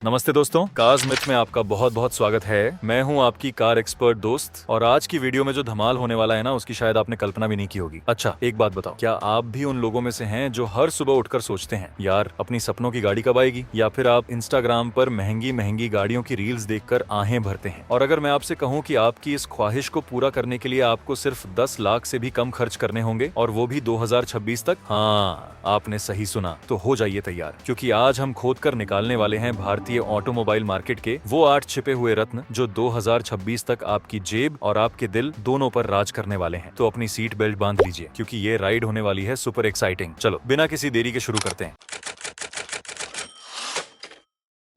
नमस्ते दोस्तों, cars myth में आपका बहुत बहुत स्वागत है। मैं हूं आपकी कार एक्सपर्ट दोस्त और आज की वीडियो में जो धमाल होने वाला है ना, उसकी शायद आपने कल्पना भी नहीं की होगी। अच्छा, एक बात बताओ, क्या आप भी उन लोगों में से हैं जो हर सुबह उठकर सोचते हैं यार अपनी सपनों की गाड़ी कब आएगी, या फिर आप इंस्टाग्राम पर महंगी महंगी गाड़ियों की रील्स देखकर आहें भरते हैं? और अगर मैं आपसे कहूँ कि आपकी इस ख्वाहिश को पूरा करने के लिए आपको सिर्फ 10 लाख से भी कम खर्च करने होंगे, और वो भी 2026 तक, हाँ आपने सही सुना, तो हो जाइए तैयार, क्योंकि आज हम खोद कर निकालने वाले हैं भारतीय ऑटोमोबाइल मार्केट के वो 8 छिपे हुए रत्न जो 2026 तक आपकी जेब और आपके दिल दोनों पर राज करने वाले हैं। तो अपनी सीट बेल्ट बांध लीजिए, क्योंकि ये राइड होने वाली है सुपर एक्साइटिंग। चलो बिना किसी देरी के शुरू करते हैं।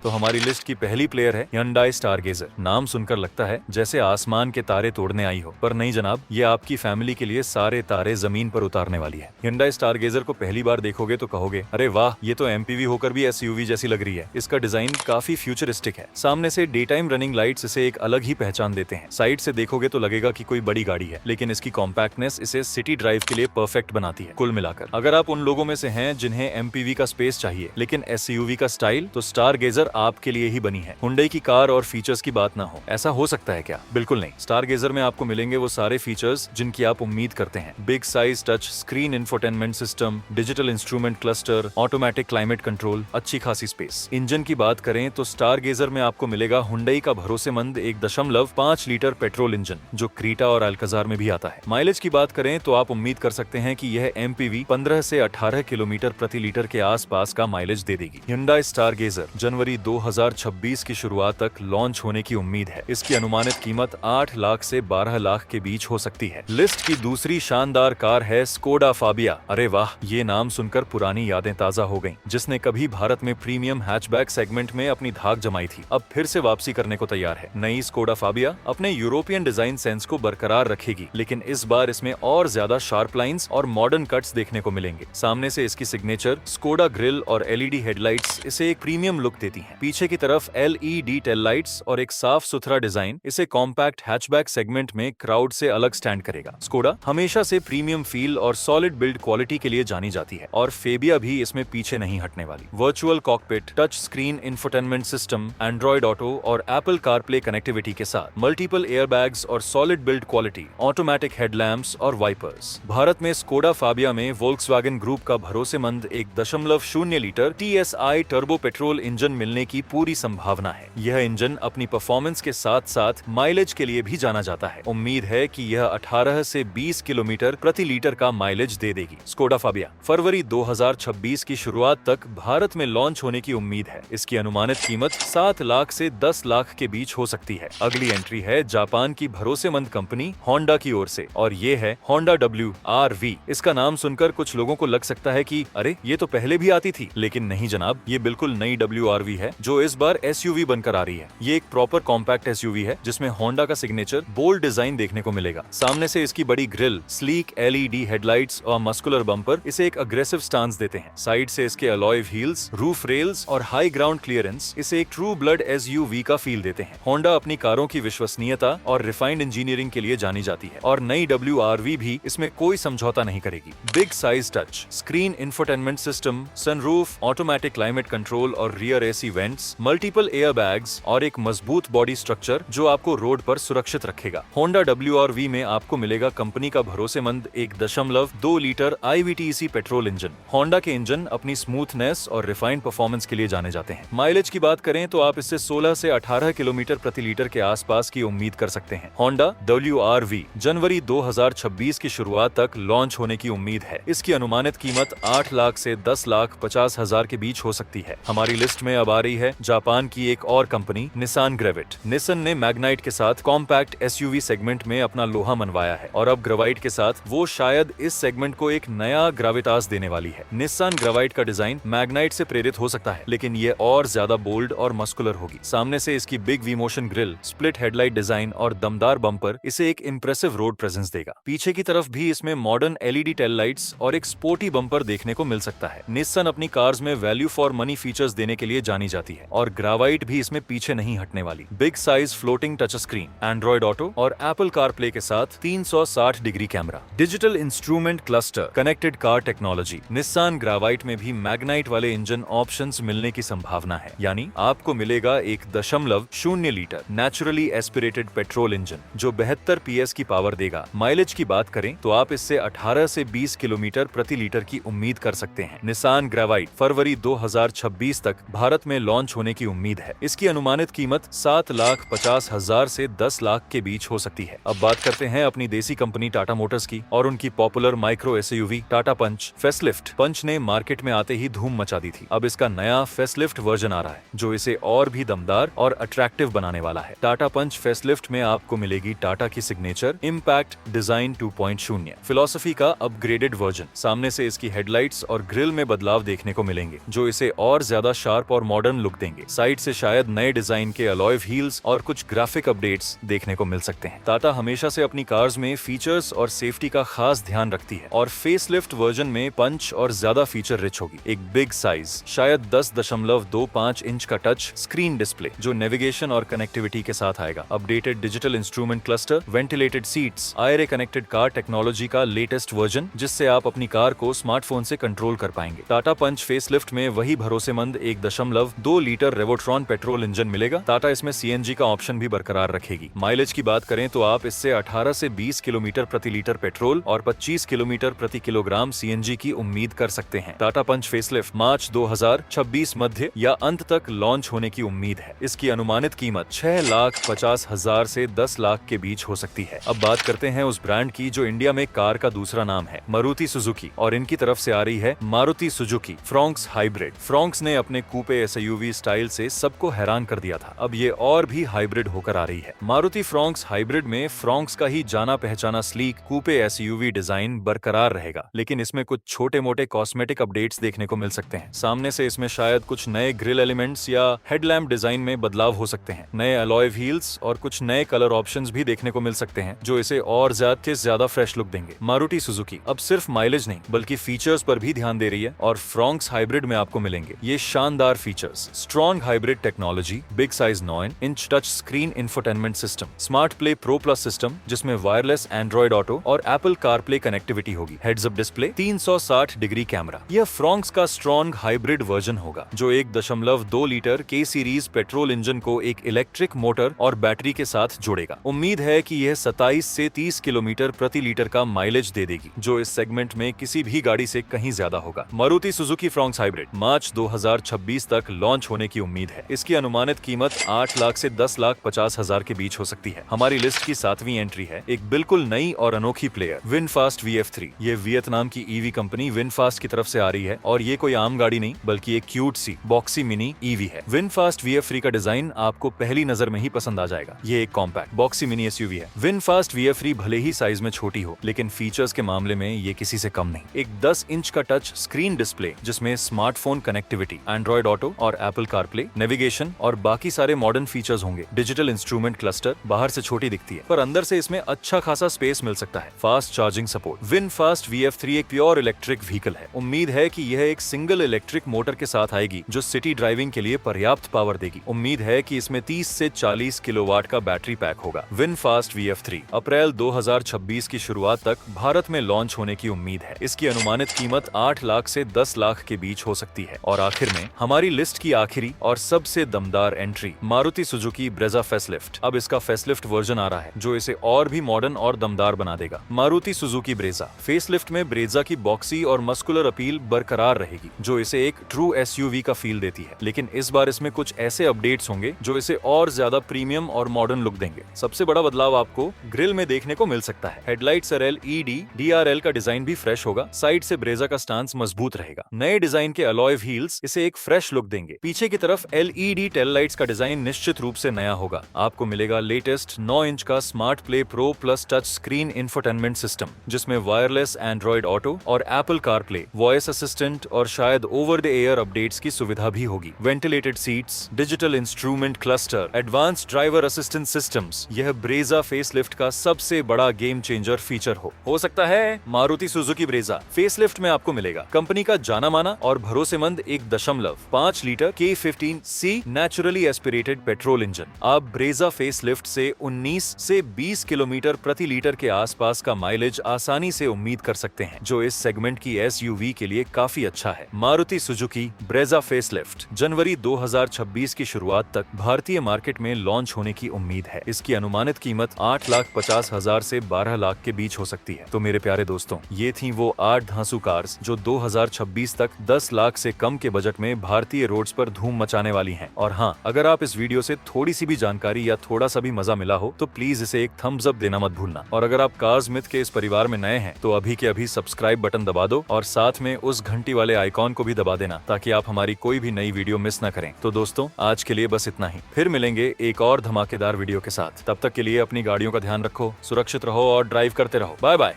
तो हमारी लिस्ट की पहली प्लेयर है Hyundai Stargazer। नाम सुनकर लगता है जैसे आसमान के तारे तोड़ने आई हो, पर नहीं जनाब, ये आपकी फैमिली के लिए सारे तारे जमीन पर उतारने वाली है। Hyundai Stargazer को पहली बार देखोगे तो कहोगे, अरे वाह, ये तो MPV होकर भी SUV जैसी लग रही है। इसका डिजाइन काफी फ्यूचरिस्टिक है। सामने से डे टाइम रनिंग लाइट्स इसे एक अलग ही पहचान देते हैं। साइड से देखोगे तो लगेगा कि कोई बड़ी गाड़ी है, लेकिन इसकी कॉम्पैक्टनेस इसे सिटी ड्राइव के लिए परफेक्ट बनाती है। कुल मिलाकर अगर आप उन लोगों में से हैं जिन्हें MPV का स्पेस चाहिए लेकिन SUV का स्टाइल, तो Stargazer आपके लिए ही बनी है। हुंडई की कार और फीचर्स की बात ना हो, ऐसा हो सकता है क्या? बिल्कुल नहीं। Stargazer में आपको मिलेंगे वो सारे फीचर्स जिनकी आप उम्मीद करते हैं। Big size touch screen infotainment system, digital instrument cluster, automatic climate control, अच्छी खासी स्पेस। इंजन की बात करें तो Stargazer में आपको मिलेगा हुंडई का भरोसेमंद 1.5 लीटर पेट्रोल इंजन, जो क्रीटा और अल्काजार में भी आता है। माइलेज की बात करें तो आप उम्मीद कर सकते हैं कि यह MPV 15 से 18 किलोमीटर प्रति लीटर के आसपास का माइलेज दे देगी। Hyundai Stargazer जनवरी 2026 की शुरुआत तक लॉन्च होने की उम्मीद है। इसकी अनुमानित कीमत 8 लाख से 12 लाख के बीच हो सकती है। लिस्ट की दूसरी शानदार कार है स्कोडा फाबिया। अरे वाह, ये नाम सुनकर पुरानी यादें ताजा हो गईं। जिसने कभी भारत में प्रीमियम हैचबैक सेगमेंट में अपनी धाक जमाई थी, अब फिर से वापसी करने को तैयार है। नई स्कोडा फाबिया अपने यूरोपियन डिजाइन सेंस को बरकरार रखेगी, लेकिन इस बार इसमें और ज्यादा शार्प लाइंस और मॉडर्न कट्स देखने को मिलेंगे। सामने से इसकी सिग्नेचर स्कोडा ग्रिल और LED हेडलाइट्स इसे एक प्रीमियम लुक देती हैं। पीछे की तरफ LED टेल लाइट्स और एक साफ सुथरा डिजाइन इसे कॉम्पैक्ट हैचबैक सेगमेंट में क्राउड से अलग स्टैंड करेगा। स्कोडा हमेशा से प्रीमियम फील और सॉलिड बिल्ड क्वालिटी के लिए जानी जाती है, और फेबिया भी इसमें पीछे नहीं हटने वाली। Virtual cockpit, touch screen infotainment system, Android Auto और एप्पल कारप्ले कनेक्टिविटी के साथ मल्टीपल एयरबैग्स और solid build quality, automatic headlamps और वाइपर्स। भारत में स्कोडा फाबिया में वोल्क्सवैगन ग्रुप का भरोसेमंद 1.0 litre TSI turbo petrol engine मिलने की पूरी संभावना है। यह इंजन अपनी परफॉर्मेंस के साथ साथ माइलेज के लिए भी जाना जाता है। उम्मीद है कि यह 18 से 20 किलोमीटर प्रति लीटर का माइलेज दे देगी। स्कोडा फाबिया फरवरी 2026 की शुरुआत तक भारत में लॉन्च होने की उम्मीद है। इसकी अनुमानित कीमत 7 लाख से 10 लाख के बीच हो सकती है। अगली एंट्री है जापान की भरोसेमंद कंपनी होंडा की ओर से, और ये है होंडा WRV। इसका नाम सुनकर कुछ लोगों को लग सकता है कि अरे ये तो पहले भी आती थी, लेकिन नहीं जनाब, ये बिल्कुल नई WRV है जो इस बार SUV बनकर आ रही है। ये एक प्रॉपर कॉम्पैक्ट SUV है जिसमें होंडा का सिग्नेचर बोल्ड डिजाइन देखने को मिलेगा। सामने से इसकी बड़ी ग्रिल, स्लीक LED हेडलाइट्स और मस्कुलर बम्पर इसे एक अग्रेसिव स्टांस देते हैं। साइड से इसके अलॉय व्हील्स, रूफ रेल्स और हाई ग्राउंड क्लियरेंस इसे एक ट्रू ब्लड SUV का फील देते हैं। होंडा अपनी कारों की विश्वसनीयता और रिफाइंड इंजीनियरिंग के लिए जानी जाती है, और नई WRV भी इसमें कोई समझौता नहीं करेगी। Big size touch screen infotainment system, sunroof, automatic climate control और rear AC vents, multiple airbags और एक मजबूत बॉडी स्ट्रक्चर जो आपको रोड पर सुरक्षित रखेगा। होंडा WRV में आपको मिलेगा कंपनी का भरोसेमंद 1.2 litre IVTEC petrol engine. Honda के इंजन अपनी स्मूथनेस और रिफाइंड परफॉर्मेंस के लिए जाने जाते हैं। माइलेज की बात करें तो आप इससे 16 से 18 किलोमीटर प्रति लीटर के आसपास की उम्मीद कर सकते हैं। होंडा WRV जनवरी 2026 की शुरुआत तक लॉन्च होने की उम्मीद है। इसकी अनुमानित कीमत 8 लाख से 10 लाख 50 हजार के बीच हो सकती है। हमारी लिस्ट में अब आ रही है जापान की एक और कंपनी निसान ग्रेविट। निसान ने मैग्नाइट के साथ कॉम्पैक्ट SUV सेगमेंट में अपना लोहा मनवाया है, और अब ग्रेवाइट के साथ वो शायद इस सेगमेंट को एक नया ग्राविटास देने वाली है। निसान ग्रेवाइट का डिजाइन मैग्नाइट से प्रेरित हो सकता है, लेकिन ये और ज्यादा बोल्ड और मस्कुलर होगी। सामने से इसकी big V motion grille, split headlight design और दमदार बम्पर इसे एक इंप्रेसिव रोड प्रेजेंस देगा। पीछे की तरफ भी इसमें मॉडर्न LED टेल लाइट्स और एक स्पोर्टी बम्पर देखने को मिल सकता है। निसान अपनी कार्स में वैल्यू फॉर मनी फीचर्स देने के लिए जानी जाती जाती है और ग्रेवाइट भी इसमें पीछे नहीं हटने वाली। Big size floating touch screen, Android Auto और एप्पल कारप्ले के साथ 360 degree camera, digital instrument cluster, connected car technology. Nissan Gravite में भी मैग्नाइट वाले इंजन ऑप्शंस मिलने की संभावना है, यानी आपको मिलेगा 1.0 litre naturally aspirated petrol engine जो 72 PS की पावर देगा। माइलेज की बात करें तो आप इससे 18 से 20 किलोमीटर प्रति लीटर की उम्मीद कर सकते हैं। निसान ग्रेवाइट फरवरी 2026 तक भारत में लॉन्च होने की उम्मीद है। इसकी अनुमानित कीमत 7,50,000 से 10 लाख के बीच हो सकती है। अब बात करते हैं अपनी देसी कंपनी टाटा मोटर्स की और उनकी पॉपुलर माइक्रो एसयूवी टाटा पंच फेसलिफ्ट। पंच ने मार्केट में आते ही धूम मचा दी थी। अब इसका नया फेसलिफ्ट वर्जन आ रहा है जो इसे और भी दमदार और अट्रैक्टिव बनाने वाला है। टाटा पंच फेसलिफ्ट में आपको मिलेगी टाटा की सिग्नेचर इम्पैक्ट डिजाइन 2.0 फिलॉसफी का अपग्रेडेड वर्जन। सामने से इसकी हेडलाइट्स और ग्रिल में बदलाव देखने को मिलेंगे जो इसे और ज्यादा शार्प और मॉडर्न लुक देंगे। साइड से शायद नए डिजाइन के अलॉय व्हील्स और कुछ ग्राफिक अपडेट्स देखने को मिल सकते हैं। टाटा हमेशा से अपनी कार्स में फीचर्स और सेफ्टी का खास ध्यान रखती है और फेसलिफ्ट वर्जन में पंच और ज्यादा फीचर रिच होगी। एक बिग साइज शायद 10.25 इंच का टच स्क्रीन डिस्प्ले जो नेविगेशन और कनेक्टिविटी के साथ आएगा। Updated digital instrument cluster, ventilated seats, IRA connected car technology का लेटेस्ट वर्जन जिससे आप अपनी कार को स्मार्टफोन से कंट्रोल कर पाएंगे। टाटा पंच फेसलिफ्ट में वही भरोसेमंद 1.2 लीटर रेवोट्रॉन पेट्रोल इंजन मिलेगा। टाटा इसमें CNG का ऑप्शन भी बरकरार रखेगी। माइलेज की बात करें तो आप इससे 18 से 20 किलोमीटर प्रति लीटर पेट्रोल और 25 किलोमीटर प्रति किलोग्राम CNG की उम्मीद कर सकते हैं। टाटा पंच फेसलिफ्ट मार्च 2026 मध्य या अंत तक लॉन्च होने की उम्मीद है। इसकी अनुमानित कीमत 6,50,000 से 10 लाख के बीच हो सकती है। अब बात करते हैं उस ब्रांड की जो इंडिया में कार का दूसरा नाम है, मारुति सुजुकी, और इनकी तरफ से आ रही है Maruti Suzuki Fronx hybrid. Fronx ने अपने कूपे SUV स्टाइल से सबको हैरान कर दिया था। अब ये और भी हाइब्रिड होकर आ रही है। मारुति फ्रॉन्क्स हाइब्रिड में फ्रॉन्क्स का ही जाना पहचाना स्लीक कूपे SUV डिजाइन बरकरार रहेगा, लेकिन इसमें कुछ छोटे मोटे कॉस्मेटिक अपडेट्स देखने को मिल सकते हैं। सामने से इसमें शायद कुछ नए ग्रिल एलिमेंट्स या हेडलैम्प डिजाइन में बदलाव हो सकते हैं। नए अलॉय व्हील्स और कुछ नए कलर ऑप्शंस भी देखने को मिल सकते हैं जो इसे और ज्यादा फ्रेश लुक देंगे। मारुति सुजुकी अब सिर्फ माइलेज नहीं बल्कि फीचर्स पर भी ध्यान दे रही है और फ्रॉन्क्स हाइब्रिड में आपको मिलेंगे ये शानदार features: strong hybrid technology, big size 9 inch touch screen infotainment system, smart play pro plus system जिसमें वायरलेस एंड्रॉइड ऑटो और एप्पल कारप्ले कनेक्टिविटी होगी, heads up display, 360 degree camera. यह फ्रॉन्क्स का स्ट्रॉन्ग हाइब्रिड वर्जन होगा जो 1.2 litre K series petrol engine को एक electric motor और बैटरी के साथ जोड़ेगा। उम्मीद है कि यह 27 से 30 किलोमीटर प्रति लीटर का माइलेज दे देगी जो इस सेगमेंट में किसी भी गाड़ी से कहीं ज्यादा होगा। मारुति सुजुकी फ्रॉन्क्स हाइब्रिड मार्च 2026 तक लॉन्च होने की उम्मीद है। इसकी अनुमानित कीमत 8 लाख से 10,50,000 के बीच हो सकती है। हमारी लिस्ट की 7वीं एंट्री है एक बिल्कुल नई और अनोखी प्लेयर, विनफास्ट VF3। ये वियतनाम की EV कंपनी विनफास्ट की तरफ से आ रही है और ये कोई आम गाड़ी नहीं बल्कि एक क्यूट सी बॉक्सी मिनी EV है। विनफास्ट VF3 का डिजाइन आपको पहली नजर में ही पसंद आ जाएगा। ये एक कॉम्पैक्ट बॉक्सी मिनी SUV है। विनफास्ट VF3 भले ही साइज में छोटी हो लेकिन फीचर्स के मामले में ये किसी से कम नहीं। एक 10 इंच का टच स्क्रीन डिस्प्ले जिसमें स्मार्टफोन कनेक्टिविटी, एंड्रॉइड ऑटो और एप्पल कारप्ले, नेविगेशन और बाकी सारे मॉडर्न फीचर्स होंगे। डिजिटल इंस्ट्रूमेंट क्लस्टर बाहर से छोटी दिखती है पर अंदर से इसमें अच्छा खासा स्पेस मिल सकता है। Fast charging support. VinFast VF3 एक प्योर इलेक्ट्रिक व्हीकल है। उम्मीद है कि यह एक सिंगल इलेक्ट्रिक मोटर के साथ आएगी जो सिटी ड्राइविंग के लिए पर्याप्त पावर देगी। उम्मीद है कि इसमें 30 से 40 किलोवाट का बैटरी पैक होगा। विनफास्ट VF3 अप्रैल 2026 की शुरुआत तक भारत में लॉन्च होने की उम्मीद है। इसकी अनुमानित कीमत 8 लाख से 10 लाख के बीच हो सकती है। और आखिर में हमारी लिस्ट की आखिरी और सबसे दमदार entry, Maruti Suzuki Brezza facelift. अब इसका फेसलिफ्ट वर्जन आ रहा है जो इसे और भी मॉडर्न और दमदार बना देगा। मारुति सुजुकी ब्रेजा फेसलिफ्ट में ब्रेजा की बॉक्सी और मस्कुलर अपील बरकरार रहेगी जो इसे एक ट्रू SUV का फील देती है, लेकिन इस बार इसमें कुछ ऐसे अपडेट्स होंगे जो इसे और ज्यादा प्रीमियम और मॉडर्न लुक देंगे। सबसे बड़ा बदलाव आपको ग्रिल में देखने को मिल सकता है। हेडलाइट्स LED DRL का डिजाइन भी फ्रेश होगा। साइड से ब्रेजा का स्टांस मजबूत रहेगा। नए डिजाइन के अलॉय व्हील्स इसे एक फ्रेश लुक देंगे। पीछे की तरफ LED टेल लाइट्स का डिजाइन निश्चित रूप से नया होगा। आपको मिलेगा लेटेस्ट 9 इंच का smart play pro plus touch screen infotainment system जिसमें वायरलेस एंड्रॉइड ऑटो और एप्पल कारप्ले, वॉइस असिस्टेंट और शायद ओवर द एयर अपडेट्स की सुविधा भी होगी। Ventilated seats, digital instrument cluster, advanced driver assistant systems. यह ब्रेजा फेसलिफ्ट का सबसे बड़ा गेम चेंजर फीचर हो सकता है। मारुति सुजुकी ब्रेजा फेसलिफ्ट में आपको मिलेगा कंपनी का जाना माना और भरोसेमंद 1.5 litre litre K15C naturally aspirated petrol engine. आप ब्रेजा फेसलिफ्ट से 19 से 20 किलोमीटर प्रति लीटर के आसपास का माइलेज आसानी से उम्मीद कर सकते हैं, जो इस सेगमेंट की SUV के लिए काफी अच्छा है। मारुति सुजुकी ब्रेजा फेसलिफ्ट जनवरी 2026 की शुरुआत तक भारतीय मार्केट में लॉन्च होने की उम्मीद है। इसकी अनुमानित कीमत 8,50,000 से 12 लाख के बीच हो सकती है। तो मेरे प्यारे दोस्तों, ये थी वो 8 धांसू कार्स जो 2026 तक 10 लाख से कम के बजट में भारतीय रोड्स पर धूम मचाने वाली हैं। और हाँ, अगर आप इस वीडियो से थोड़ी सी भी जानकारी या थोड़ा सा भी मजा मिला हो तो प्लीज इसे एक थम्स अप देना मत भूलना। और अगर आप कार्स मिथ के इस परिवार में नए हैं तो अभी के अभी सब्सक्राइब बटन दबा दो और साथ में उस घंटी वाले आइकॉन को भी दबा देना, ताकि आप हमारी कोई भी नई वीडियो मिस न करें। तो दोस्तों, आज के लिए बस इतना ही। फिर मिलेंगे एक और धमाकेदार वीडियो के साथ। तब तक के लिए अपनी गाड़ियों का ध्यान रखो, सुरक्षित रहो और ड्राइव करते रहो। Bye bye.